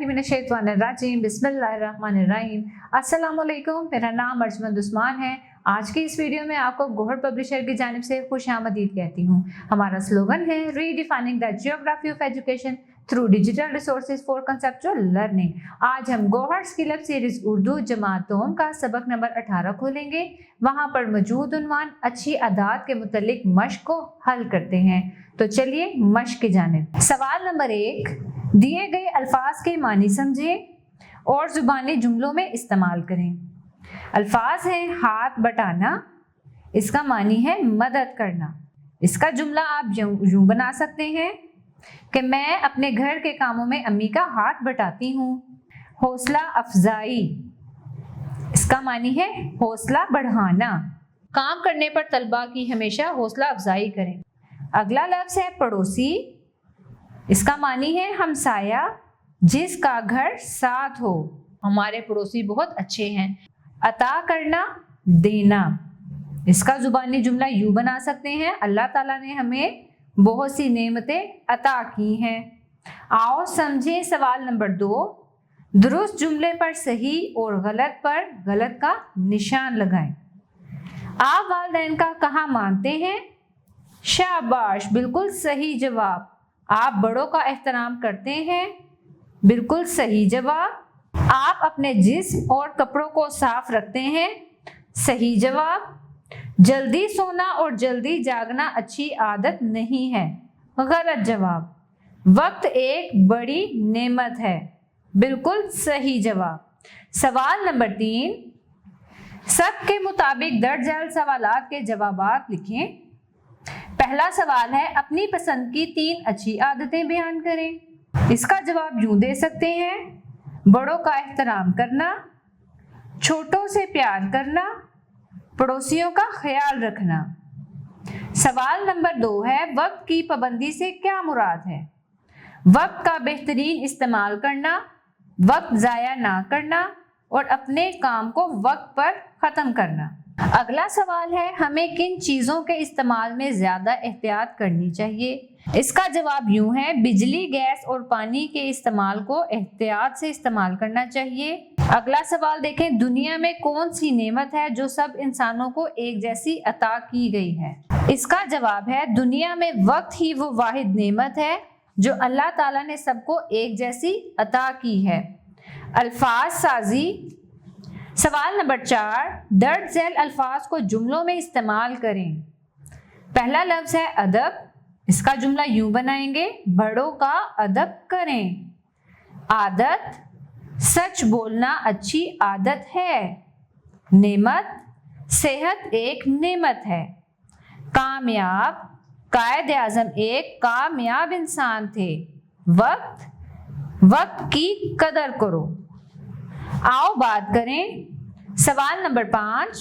बिस्मिल्लाहिर्रहमानिर्रहीम बिस्मिल्लाहिर्रहमानिर्रहीम। अस्सलामुअलैकुम, मेरा नाम अर्जमंद उस्मान है। आज की इस वीडियो में आपको गोहर पब्लिशर की जानिब से खुशामदीद कहती हूँ। हमारा स्लोगन है redefining the geography of education through digital resources for conceptual learning. आज हम Gohar skill up series Urdu जमात दोम का सबक नंबर 18 खोलेंगे। वहाँ पर मौजूद उन्वान अच्छी आदात के मुतल्लिक मश्क को हल करते हैं। तो चलिए मश्क की जानिब। सवाल नंबर 1, दिए गए अल्फाज के मानी समझें और जुबानी जुमलों में इस्तेमाल करें। अल्फाज है हाथ बटाना, इसका मानी है मदद करना। इसका जुमला आप यूं बना सकते हैं कि मैं अपने घर के कामों में अम्मी का हाथ बटाती हूँ। हौसला अफजाई, इसका मानी है हौसला बढ़ाना। काम करने पर तलबा की हमेशा हौसला अफजाई करें। अगला लफ्ज है पड़ोसी, इसका मानी है हमसाया जिसका घर साथ हो। हमारे पड़ोसी बहुत अच्छे हैं। अता करना, देना। इसका जुबानी जुमला यूं बना सकते हैं, अल्लाह ताला ने हमें बहुत सी नेमतें अता की हैं। आओ समझें सवाल नंबर 2, दुरुस्त जुमले पर सही और गलत पर गलत का निशान लगाएं। आप वालिदैन का कहा मानते हैं? शाबाश, बिल्कुल सही जवाब। आप बड़ों का एहतराम करते हैं? बिल्कुल सही जवाब। आप अपने जिस्म और कपड़ों को साफ रखते हैं? सही जवाब। जल्दी सोना और जल्दी जागना अच्छी आदत नहीं है। गलत जवाब। वक्त एक बड़ी नेमत है। बिल्कुल सही जवाब। सवाल नंबर 3, सब के मुताबिक दर्ज झैल सवालात के जवाबात लिखें। पहला सवाल है अपनी पसंद की 3 अच्छी आदतें बयान करें। इसका जवाब यूं दे सकते हैं, बड़ों का एहतराम करना, छोटों से प्यार करना, पड़ोसियों का ख्याल रखना। सवाल नंबर 2 है वक्त की पाबंदी से क्या मुराद है? वक्त का बेहतरीन इस्तेमाल करना, वक्त जाया ना करना और अपने काम को वक्त पर खत्म करना। अगला सवाल है हमें किन चीजों के इस्तेमाल में ज्यादा एहतियात करनी चाहिए? इसका जवाब यूं है, बिजली, गैस और पानी के इस्तेमाल को एहतियात से इस्तेमाल करना चाहिए। अगला सवाल देखें, दुनिया में कौन सी नेमत है जो सब इंसानों को एक जैसी अता की गई है? इसका जवाब है, दुनिया में वक्त ही वो वाहिद नेमत है जो अल्लाह ताला ने सबको एक जैसी अता की है। अल्फाज साजी। सवाल नंबर 4, दर्ज झैल अल्फाज को जुमलों में इस्तेमाल करें। पहला लफ्ज है अदब, इसका जुमला यूं बनाएंगे, बड़ों का अदब करें। आदत, सच बोलना अच्छी आदत है। नेमत, सेहत एक नेमत है। कामयाब, कायद आज़म एक कामयाब इंसान थे। वक्त, वक्त की कदर करो। आओ बात करें सवाल नंबर 5,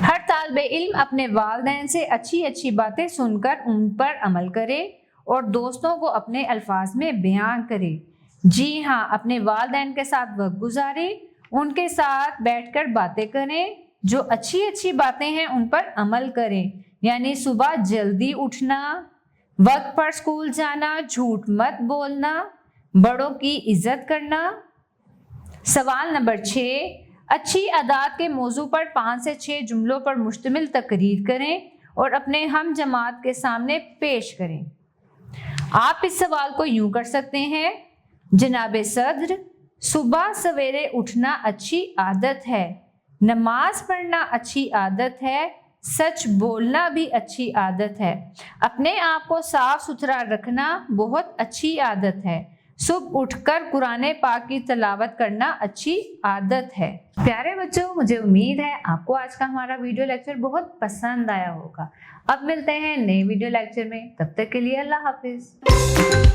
हर तालिबे इल्म अपने वालिदैन से अच्छी अच्छी बातें सुनकर उन पर अमल करे और दोस्तों को अपने अल्फाज में बयान करे। जी हाँ, अपने वालिदैन के साथ वक्त गुजारे, उनके साथ बैठकर बातें करें, जो अच्छी अच्छी बातें हैं उन पर अमल करें। यानी सुबह जल्दी उठना, वक्त पर स्कूल जाना, झूठ मत बोलना, बड़ों की इज्जत करना। सवाल नंबर 6, अच्छी आदात के मौजू पर 5 से 6 जुमलों पर मुश्तमिल तकरीर करें और अपने हम जमात के सामने पेश करें। आप इस सवाल को यूं कर सकते हैं, जनाबे सदर, सुबह सवेरे उठना अच्छी आदत है, नमाज पढ़ना अच्छी आदत है, सच बोलना भी अच्छी आदत है, अपने आप को साफ सुथरा रखना बहुत अच्छी आदत है, सुबह उठकर कुरान पाक की तिलावत करना अच्छी आदत है। प्यारे बच्चों, मुझे उम्मीद है आपको आज का हमारा वीडियो लेक्चर बहुत पसंद आया होगा। अब मिलते हैं नए वीडियो लेक्चर में, तब तक के लिए अल्लाह हाफिज।